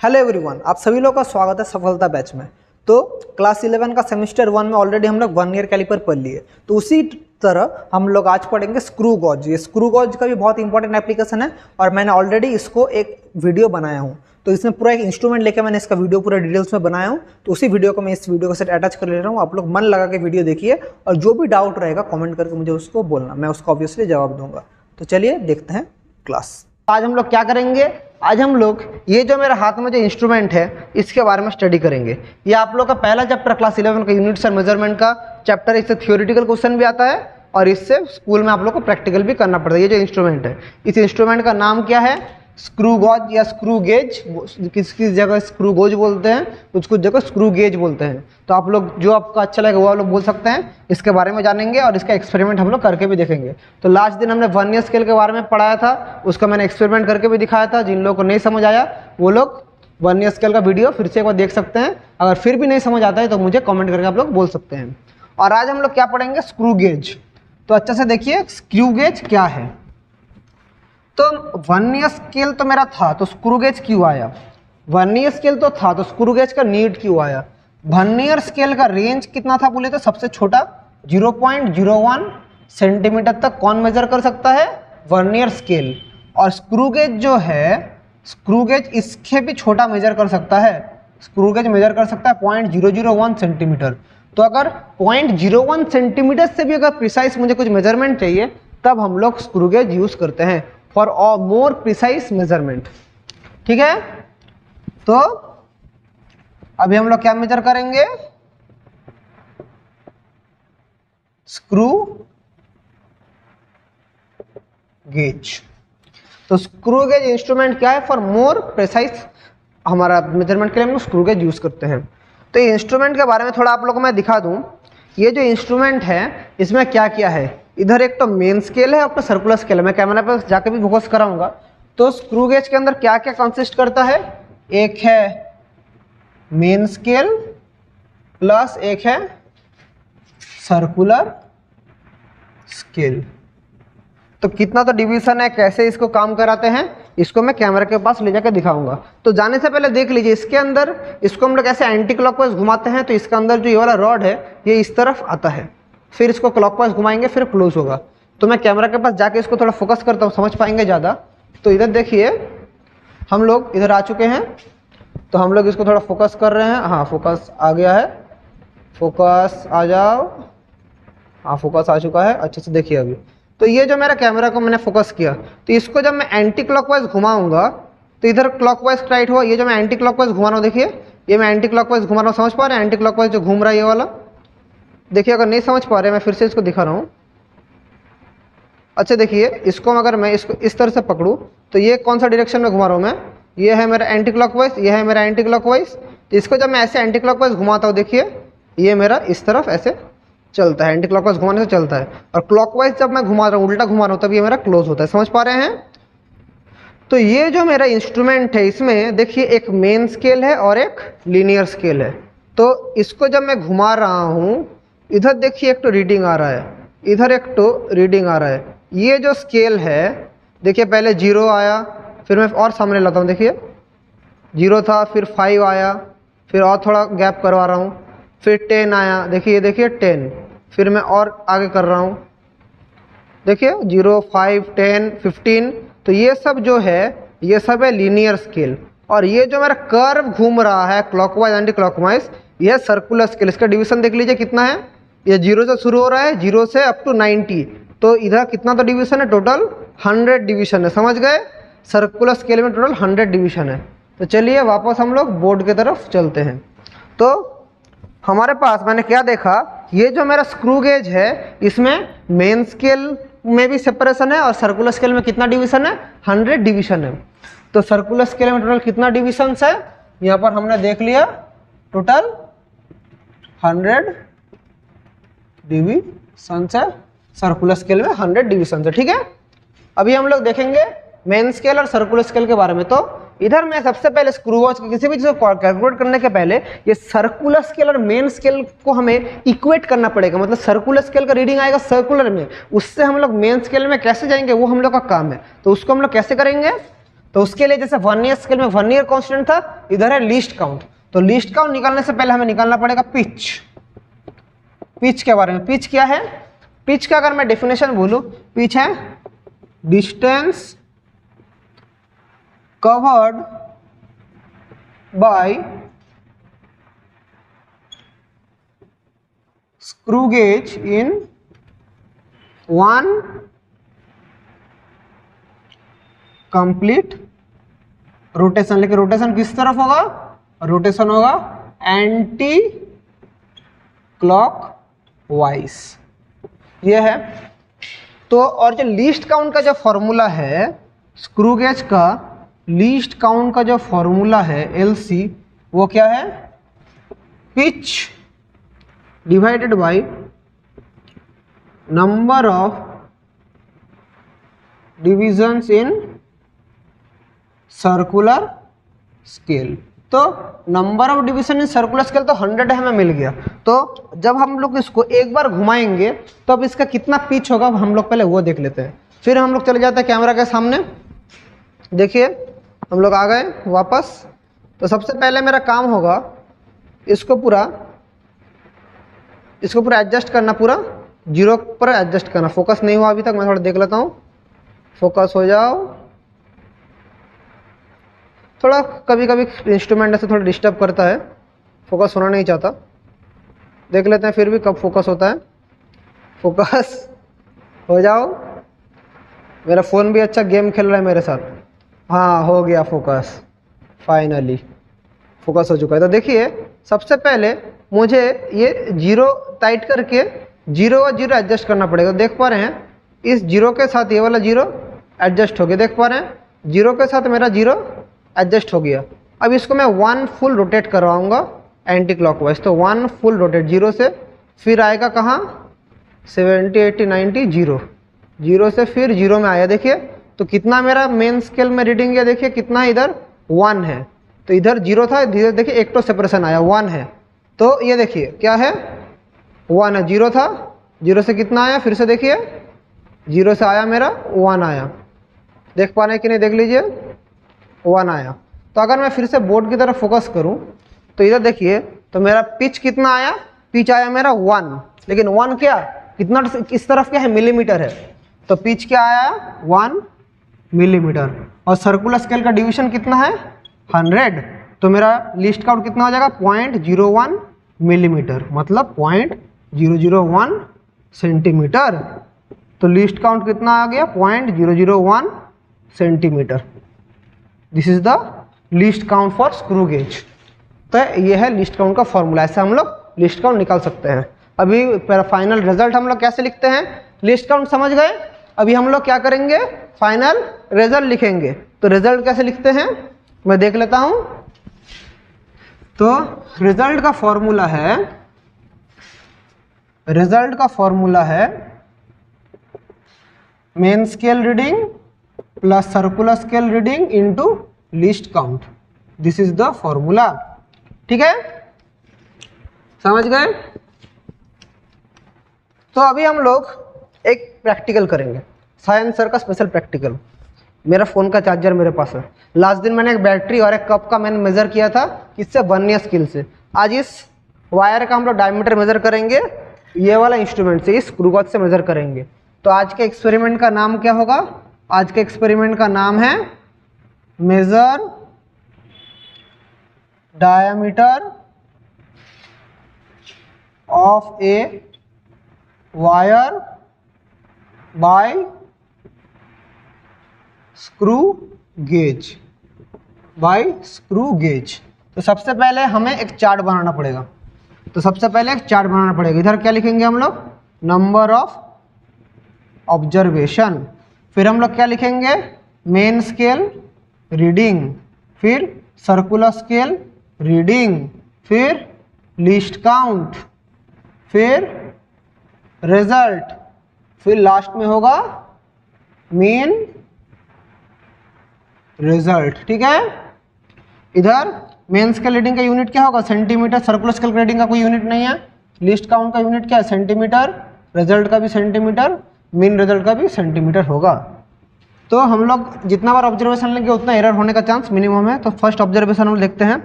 Hello everyone, आप सभी लोगों का स्वागत है सफलता बैच में। तो क्लास 11 का सेमेस्टर 1 में ऑलरेडी हम लोग 1 ईयर कैलिपर पढ़ लिए। तो उसी तरह हम लोग आज पढ़ेंगे स्क्रू गॉज। ये स्क्रू गॉज का भी बहुत इंपॉर्टेंट एप्लीकेशन है और मैंने ऑलरेडी इसको एक वीडियो बनाया हूँ। तो इसमें पूरा एक इंस्ट्रूमेंट लेकर मैंने इसका वीडियो पूरा डिटेल्स में बनाया हूँ। तो उसी वीडियो को मैं इस वीडियो के साथ अटैच कर ले रहा हूँ। आप लोग मन लगा के वीडियो देखिए और जो भी डाउट रहेगा कमेंट करके मुझे उसको बोलना, मैं उसको ऑब्वियसली जवाब दूंगा। तो चलिए देखते हैं क्लास। आज हम लोग क्या करेंगे, आज हम लोग ये जो मेरे हाथ में जो इंस्ट्रूमेंट है इसके बारे में स्टडी करेंगे। ये आप लोग का पहला चैप्टर क्लास 11 का यूनिट्स एंड मेजरमेंट का चैप्टर। इससे थियोरेटिकल क्वेश्चन भी आता है और इससे स्कूल में आप लोग को प्रैक्टिकल भी करना पड़ता है। ये जो इंस्ट्रूमेंट है, इस इंस्ट्रूमेंट का नाम क्या है? स्क्रू गॉज या स्क्रू गेज। किस किस जगह स्क्रू गॉज बोलते हैं, कुछ कुछ जगह स्क्रू गेज बोलते हैं। तो आप लोग जो आपका अच्छा लगेगा वो आप लोग बोल सकते हैं। इसके बारे में जानेंगे और इसका एक्सपेरिमेंट हम लोग करके भी देखेंगे। तो लास्ट दिन हमने वर्नियर स्केल के बारे में पढ़ाया था, उसका मैंने एक्सपेरिमेंट करके भी दिखाया था। जिन लोगों को नहीं समझ आया वो लोग वर्नियर स्केल का वीडियो फिर से एक बार देख सकते हैं। अगर फिर भी नहीं समझ आता है तो मुझे कॉमेंट करके आप लोग बोल सकते हैं। और आज हम लोग क्या पढ़ेंगे? Screw gauge. तो अच्छे से देखिए स्क्रू गेज क्या है। तो वर्नियर स्केल तो मेरा था, तो स्क्रू गेज क्यों आया? वर्नियर स्केल तो था तो स्क्रू गेज का नीड क्यों आया? वर्नियर स्केल का रेंज कितना था बोले तो सबसे छोटा 0.01 सेंटीमीटर तक कौन मेजर कर सकता है? Vernier scale. और स्क्रू गेज जो है, स्क्रू गेज इसके भी छोटा मेजर कर सकता है। स्क्रू गेज मेजर कर सकता है 0.001 सेंटीमीटर। तो अगर 0.01 सेंटीमीटर से भी अगर प्रिसाइज मुझे कुछ मेजरमेंट चाहिए तब हम लोग स्क्रू गेज यूज करते हैं फॉर मोर प्रिसाइज मेजरमेंट। ठीक है, तो अभी हम लोग क्या मेजर करेंगे? Screw gauge. तो स्क्रू गेज इंस्ट्रूमेंट क्या है? फॉर मोर प्रिसाइज हमारा मेजरमेंट के लिए हम लोग स्क्रू गेज यूज करते हैं। तो ये इंस्ट्रूमेंट के बारे में थोड़ा आप लोगों को मैं दिखा दूं। ये जो इंस्ट्रूमेंट है इसमें क्या किया है, इधर एक तो मेन स्केल है और तो सर्कुलर स्केल है। मैं कैमरा पर जाके भी फोकस कराऊंगा। तो स्क्रू गेज के अंदर क्या क्या कंसिस्ट करता है? एक है मेन स्केल प्लस एक है सर्कुलर स्केल। तो कितना तो डिवीजन है, कैसे इसको काम कराते हैं इसको मैं कैमरा के पास ले जाकर दिखाऊंगा। तो जाने से पहले देख लीजिए इसके अंदर, इसको हम लोग ऐसे एंटी क्लॉकवाइज घुमाते हैं तो इसके अंदर जो ये वाला रॉड है ये इस तरफ आता है, फिर इसको क्लॉकवाइज घुमाएंगे फिर क्लोज होगा। तो मैं कैमरा के पास जाके इसको थोड़ा फोकस करता हूँ, समझ पाएंगे ज़्यादा। तो इधर देखिए हम लोग इधर आ चुके हैं, तो हम लोग इसको थोड़ा फोकस कर रहे हैं। हाँ फोकस आ गया है, फोकस आ जाओ। हाँ फोकस आ चुका है, अच्छे से देखिए अभी। तो ये जो मेरा कैमरा को मैंने फोकस किया, तो इसको जब मैं एंटी क्लॉकवाइज घुमाऊंगा तो इधर क्लॉकवाइज राइट हुआ। ये जो मैं एंटी क्लॉकवाइज घुमा रहा हूँ, देखिए ये मैं एंटी क्लॉकवाइज घुमा रहा हूँ, समझ पा रहे हैं? एंटी क्लॉकवाइज जो घूम रहा है ये वाला, देखिए अगर नहीं समझ पा रहे मैं फिर से इसको दिखा रहा हूँ। अच्छा देखिए इसको अगर मैं इसको इस तरह से पकड़ूँ तो ये कौन सा डायरेक्शन में घुमा रहा हूँ मैं? ये है मेरा एंटी क्लॉकवाइज, ये है मेरा एंटी क्लॉकवाइज। तो इसको जब मैं ऐसे एंटी क्लॉकवाइज घुमाता हूँ, देखिए ये मेरा इस तरफ ऐसे चलता है, एंटी क्लॉकवाइज घुमाने से चलता है। और क्लॉकवाइज जब मैं घुमा रहा हूँ, उल्टा घुमा रहा हूँ, तब ये मेरा क्लोज होता है। समझ पा रहे हैं? तो ये जो मेरा इंस्ट्रूमेंट है इसमें देखिए एक मेन स्केल है और एक लीनियर स्केल है। तो इसको जब मैं घुमा रहा हूँ, इधर देखिए एक तो रीडिंग आ रहा है, इधर एक तो रीडिंग आ रहा है। ये जो स्केल है देखिए पहले 0 आया, फिर मैं और सामने लाता हूँ, देखिए 0 था, फिर 5 आया, फिर और थोड़ा गैप करवा रहा हूँ, फिर 10 आया, देखिए 10, फिर मैं और आगे कर रहा हूँ, देखिए 0, 5, 10, 15। तो ये सब जो है ये सब है लीनियर स्केल। और ये जो मेरा कर्व घूम रहा है क्लॉकवाइज एंटी क्लॉकवाइज, ये सर्कुलर स्केल। इसका डिवीजन देख लीजिए कितना है। ये 0 से शुरू हो रहा है, 0 से अप टू 90। तो इधर कितना तो डिवीजन है? टोटल 100 डिवीजन है। समझ गए? सर्कुलर स्केल में टोटल 100 डिवीजन है। तो चलिए वापस हम लोग बोर्ड की तरफ चलते हैं। तो हमारे पास मैंने क्या देखा, ये जो मेरा स्क्रू गेज है इसमें मेन स्केल में भी सेपरेशन है और सर्कुलर स्केल में कितना डिवीजन है? 100 डिवीजन है। तो सर्कुलर स्केल में टोटल कितना डिवीजन है? यहाँ पर हमने देख लिया टोटल 100 डिवीजन है। सर्कुलर स्केल में 100 डिवीजन है। ठीक है, अभी हम लोग देखेंगे मेन स्केल और सर्कुलर स्केल के बारे में। तो इधर मैं सबसे पहले स्क्रू गॉज की किसी भी चीज़ को कैलकुलेट करने के पहले ये सर्कुलर स्केल और मेन स्केल को हमें इक्वेट करना पड़ेगा। मतलब सर्कुलर स्केल का रीडिंग आएगा सर्कुलर में, उससे हम लोग मेन स्केल में कैसे जाएंगे वो हम लोग का काम है। तो उसको हम लोग कैसे करेंगे? तो उसके लिए जैसे वर्नियर स्केल में वर्नियर कांस्टेंट था, इधर है लीस्ट काउंट। तो लीस्ट काउंट निकालने से पहले हमें निकालना पड़ेगा पिच। पिच के बारे में, पिच क्या है? पिच का अगर मैं डेफिनेशन बोलूं, पिच है distance covered by screw gauge in one complete rotation. लेकिन रोटेशन किस तरफ होगा? रोटेशन होगा एंटी क्लॉक वाइज। ये है। तो और जो लीस्ट काउंट का जो फॉर्मूला है, स्क्रू गेज का लीस्ट काउंट का जो फॉर्मूला है LC, वो क्या है? Pitch divided by number of divisions in circular scale. तो number of division in circular scale तो 100 हमें मिल गया। तो जब हम लोग इसको एक बार घुमाएंगे तो अब इसका कितना पिच होगा हम लोग पहले वो देख लेते हैं। फिर हम लोग चले जाते हैं कैमरा के सामने। देखिए हम लोग आ गए वापस। तो सबसे पहले मेरा काम होगा इसको पूरा एडजस्ट करना, पूरा 0 पर एडजस्ट करना। फोकस नहीं हुआ अभी तक, मैं थोड़ा देख लेता हूँ। फोकस हो जाओ। थोड़ा कभी कभी इंस्ट्रूमेंट ऐसे थोड़ा डिस्टर्ब करता है, फोकस होना नहीं चाहता। देख लेते हैं फिर भी कब फोकस होता है। फोकस हो जाओ। मेरा फ़ोन भी अच्छा गेम खेल रहा है मेरे साथ। हाँ हो गया फोकस, फाइनली फोकस हो चुका है। तो देखिए सबसे पहले मुझे ये 0 टाइट करके 0 और 0 एडजस्ट करना पड़ेगा। देख पा रहे हैं इस 0 के साथ ये वाला 0 एडजस्ट हो गया। देख पा रहे हैं 0 के साथ मेरा 0 एडजस्ट हो गया। अब इसको मैं 1 फुल रोटेट करवाऊंगा एंटी क्लॉकवाइज। तो 1 फुल रोटेट 0 से, फिर आएगा कहाँ? 70 80 90 0, 0 से फिर 0 में आया। देखिए तो कितना मेरा मेन स्केल में रीडिंग है, देखिए कितना है इधर 1 है। तो इधर 0 था, इधर देखिए एक तो सेपरेशन आया 1 है। तो ये देखिए क्या है 1 है, 0 था, 0 से कितना आया? फिर से देखिए 0 से आया मेरा 1 आया। देख पा रहे हैं कि नहीं? देख लीजिए 1 आया। तो अगर मैं फिर से बोर्ड की तरफ फोकस करूं तो इधर देखिए तो मेरा पिच कितना आया? पिच आया मेरा 1, लेकिन 1 क्या कितना किस तरफ क्या है? मिलीमीटर है। तो पिच क्या आया? 1 मिलीमीटर। और सर्कुलर स्केल का डिवीजन कितना है? 100। तो मेरा लिस्ट काउंट कितना हो जाएगा? 0.01 मिलीमीटर, मतलब 0.001 सेंटीमीटर। तो लिस्ट काउंट कितना आ गया? 0.001 centimetre. This is the list count for screw gauge. तो ये है लिस्ट काउंट का फॉर्मूला। ऐसे हम लोग लिस्ट काउंट निकाल सकते हैं। अभी फाइनल रिजल्ट हम लोग कैसे लिखते हैं? लिस्ट काउंट समझ गए। अभी हम लोग क्या करेंगे? फाइनल रिजल्ट लिखेंगे। तो रिजल्ट कैसे लिखते हैं मैं देख लेता हूं। तो रिजल्ट का फॉर्मूला है main scale reading plus circular scale reading into list count. This is the formula. ठीक है, समझ गए? तो अभी हम लोग एक प्रैक्टिकल करेंगे, साइंस सर का स्पेशल प्रैक्टिकल। मेरा फ़ोन का चार्जर मेरे पास है। लास्ट दिन मैंने एक बैटरी और एक कप का मैंने मेज़र किया था, किससे? वर्नियर स्केल से। आज इस वायर का हम लोग डायमीटर मेज़र करेंगे, ये वाला इंस्ट्रूमेंट से, इस स्क्रू गॉज से मेज़र करेंगे। तो आज के एक्सपेरिमेंट का नाम क्या होगा? आज के एक्सपेरिमेंट का नाम है major diameter of a wire by screw gauge. तो सबसे पहले हमें एक चार्ट बनाना पड़ेगा। इधर क्या लिखेंगे हम लोग? Number of observation. फिर हम लोग क्या लिखेंगे? मेन स्केल रीडिंग, फिर सर्कुलर स्केल रीडिंग, फिर लिस्ट काउंट, फिर रिजल्ट, फिर लास्ट में होगा मीन रिजल्ट। ठीक है, इधर मेन स्केल रीडिंग का यूनिट क्या होगा? सेंटीमीटर। सर्कुलर स्केल रीडिंग का कोई यूनिट नहीं है। लिस्ट काउंट का यूनिट क्या है? सेंटीमीटर। रिजल्ट का भी सेंटीमीटर, मीन रिजल्ट का भी सेंटीमीटर होगा। तो हम लोग जितना बार ऑब्जर्वेशन लेंगे उतना एरर होने का चांस मिनिमम है। तो फर्स्ट ऑब्जर्वेशन हम देखते हैं।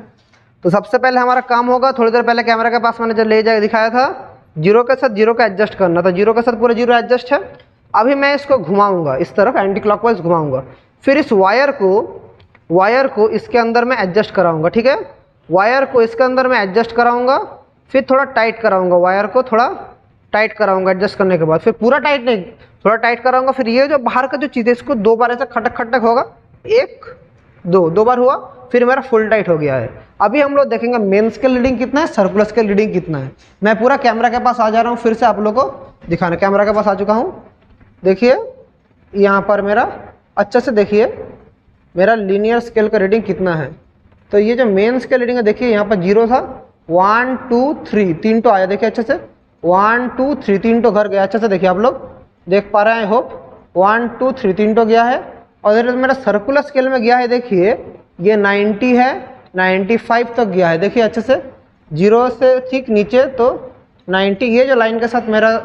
तो सबसे पहले हमारा काम होगा, थोड़ी देर पहले कैमरा के पास मैंने जो ले जाकर दिखाया था, जीरो के साथ जीरो का एडजस्ट करना था। जीरो के साथ पूरा जीरो एडजस्ट है। अभी मैं इसको घुमाऊंगा इस तरफ, एंटी क्लॉकवाइज घुमाऊंगा, फिर इस वायर को इसके अंदर में एडजस्ट कराऊंगा। ठीक है, वायर को इसके अंदर में एडजस्ट कराऊंगा, फिर थोड़ा टाइट कराऊंगा, वायर को थोड़ा टाइट कराऊंगा एडजस्ट करने के बाद, फिर पूरा टाइट नहीं, थोड़ा टाइट कराऊंगा। फिर ये जो बाहर का जो चीज़ है इसको दो बार ऐसा खटक खटक होगा, एक दो बार हुआ, फिर मेरा फुल टाइट हो गया है। अभी हम लोग देखेंगे मेन स्केल रीडिंग कितना है, सर्कुलर स्केल रीडिंग कितना है। मैं पूरा कैमरा के पास आ जा रहा हूँ, फिर से आप लोगों को दिखाना। कैमरा के पास आ चुका हूँ, देखिए यहाँ पर मेरा अच्छे से देखिए मेरा लीनियर स्केल का रीडिंग कितना है। तो ये जो मेन स्केल रीडिंग है, देखिए यहाँ पर जीरो था, 1 2 3 तीन तो आया, देखिए अच्छे से 1 2 3 तीन तो घर गया। अच्छे से देखिए, आप लोग देख पा रहे हैं, होप 1 2 3 तीन तो गया है। और इधर मेरा सर्कुलर स्केल में गया है, देखिए ये 90 है, 95 तक गया है। देखिए अच्छे से, जीरो से ठीक नीचे तो 90, ये जो लाइन के साथ मेरा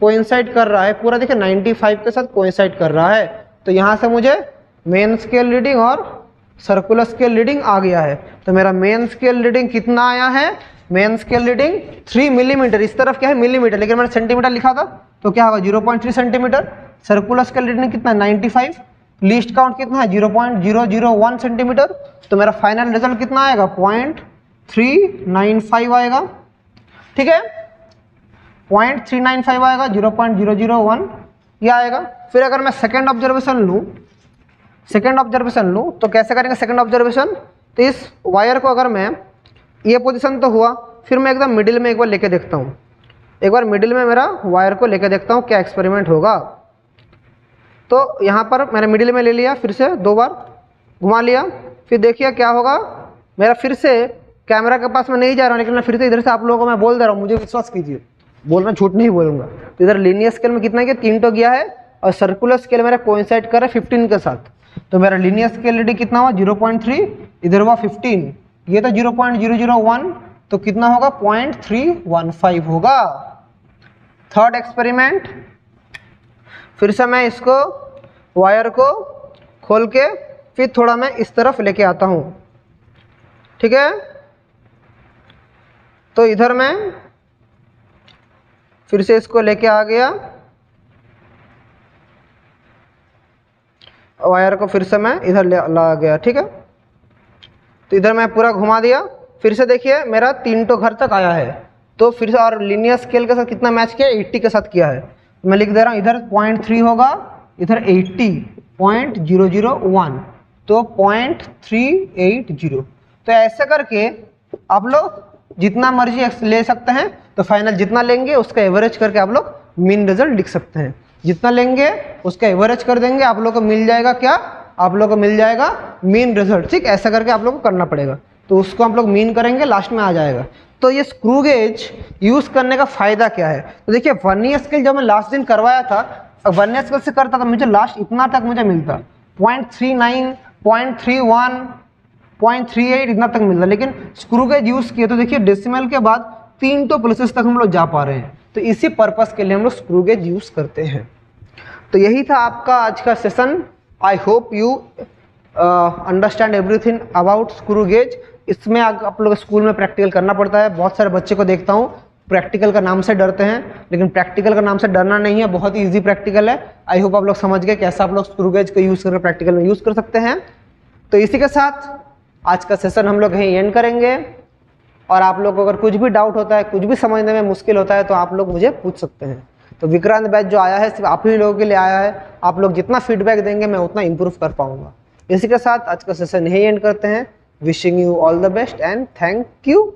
कोइंसाइड कर रहा है पूरा, देखिए 95 के साथ कोइंसाइड कर रहा है। तो यहाँ से मुझे मेन स्केल रीडिंग और सर्कुलर स्केल रीडिंग आ गया है। तो मेरा मेन स्केल रीडिंग कितना आया है, मेन स्केल रीडिंग 3 मिलीमीटर। इस तरफ क्या है मिलीमीटर, लेकिन मैंने सेंटीमीटर लिखा था तो क्या होगा 0.3 सेंटीमीटर। सर्कुलर स्केल रीडिंग कितना है 95, लीस्ट काउंट कितना है 0.001 सेंटीमीटर। तो मेरा फाइनल रिजल्ट कितना आएगा 0.395 आएगा। ठीक है, 0.395 आएगा, 0.001 ये आएगा। फिर अगर मैं सेकेंड ऑब्जर्वेशन लूँ तो कैसे करेंगे सेकेंड ऑब्जर्वेशन। तो इस वायर को अगर मैं, ये पोजीशन तो हुआ, फिर मैं एकदम मिडिल में एक बार लेके देखता हूँ, एक बार मिडिल में मेरा वायर को लेके देखता हूँ क्या एक्सपेरिमेंट होगा। तो यहाँ पर मैंने मिडिल में ले लिया, फिर से दो बार घुमा लिया, फिर देखिए क्या होगा। मेरा फिर से कैमरा के पास मैं नहीं जा रहा हूँ, लेकिन मैं फिर से इधर से आप लोगों को मैं बोल दे रहा हूँ, मुझे विश्वास कीजिए, बोल रहा झूठ नहीं बोलूँगा। तो इधर लीनियर स्केल में कितना गया 3 तो गया है, और सर्कुलर स्केल मेरा कोइंसाइड कर रहा है 15 के साथ। तो मेरा लीनियर स्केल रीडिंग कितना हुआ 0.3, इधर हुआ 15, ये तो 0.001, तो कितना होगा 0.315 होगा। थर्ड एक्सपेरिमेंट, फिर से मैं इसको वायर को खोल के फिर थोड़ा मैं इस तरफ लेके आता हूँ। ठीक है, तो इधर मैं फिर से इसको लेके आ गया, वायर को फिर से मैं इधर ला गया। ठीक है, तो इधर मैं पूरा घुमा दिया, फिर से देखिए मेरा 3 तो घर तक आया है। तो फिर से और लीनियर स्केल के साथ कितना मैच किया 80 के साथ किया है। मैं लिख दे रहा हूँ, इधर 0.3 होगा, इधर 80, 0.001, तो 0.380। तो ऐसे करके आप लोग जितना मर्जी ले सकते हैं। तो फाइनल जितना लेंगे उसका एवरेज करके आप लोग मीन रिजल्ट लिख सकते हैं। जितना लेंगे उसका एवरेज कर देंगे, आप लोग को मिल जाएगा क्या, आप लोग को मिल जाएगा मीन रिजल्ट। ठीक, ऐसा करके आप लोग को करना पड़ेगा। तो उसको आप लोग मीन करेंगे, लास्ट में आ जाएगा। तो ये स्क्रू गेज यूज़ करने का फ़ायदा क्या है। तो देखिए वर्नियर स्केल जब मैं लास्ट दिन करवाया था, वर्नियर स्केल से करता था, मुझे लास्ट इतना तक मुझे मिलता 0.39, 0.31, 0.38 इतना तक मिलता। लेकिन स्क्रू गेज यूज़ किया तो देखिए डेसिमल के बाद 3 तो प्लेसेस तक हम लोग जा पा रहे हैं। तो इसी पर्पस के लिए हम लोग स्क्रू गेज यूज़ करते हैं। तो यही था आपका आज का session. I hope you understand everything about screw gauge. इसमें आप लोग स्कूल में प्रैक्टिकल करना पड़ता है। बहुत सारे बच्चे को देखता हूँ प्रैक्टिकल का नाम से डरते हैं, लेकिन प्रैक्टिकल का नाम से डरना नहीं है, बहुत ही ईजी प्रैक्टिकल है। आई होप आप लोग समझ गए कैसे आप लोग स्क्रू गेज को यूज़ करके प्रैक्टिकल में यूज़ कर सकते हैं। तो इसी के साथ आज का सेशन हम लोग यहीं एंड करेंगे। और आप लोग को अगर कुछ भी डाउट होता है, कुछ भी समझने में मुश्किल होता है, तो आप लोग मुझे पूछ सकते हैं। तो विक्रांत बैच जो आया है सिर्फ आप ही लोगों के लिए आया है। आप लोग जितना फीडबैक देंगे मैं उतना इंप्रूव कर पाऊंगा। इसी के साथ आज का सेशन यहीं एंड करते हैं। Wishing you all the best and thank you.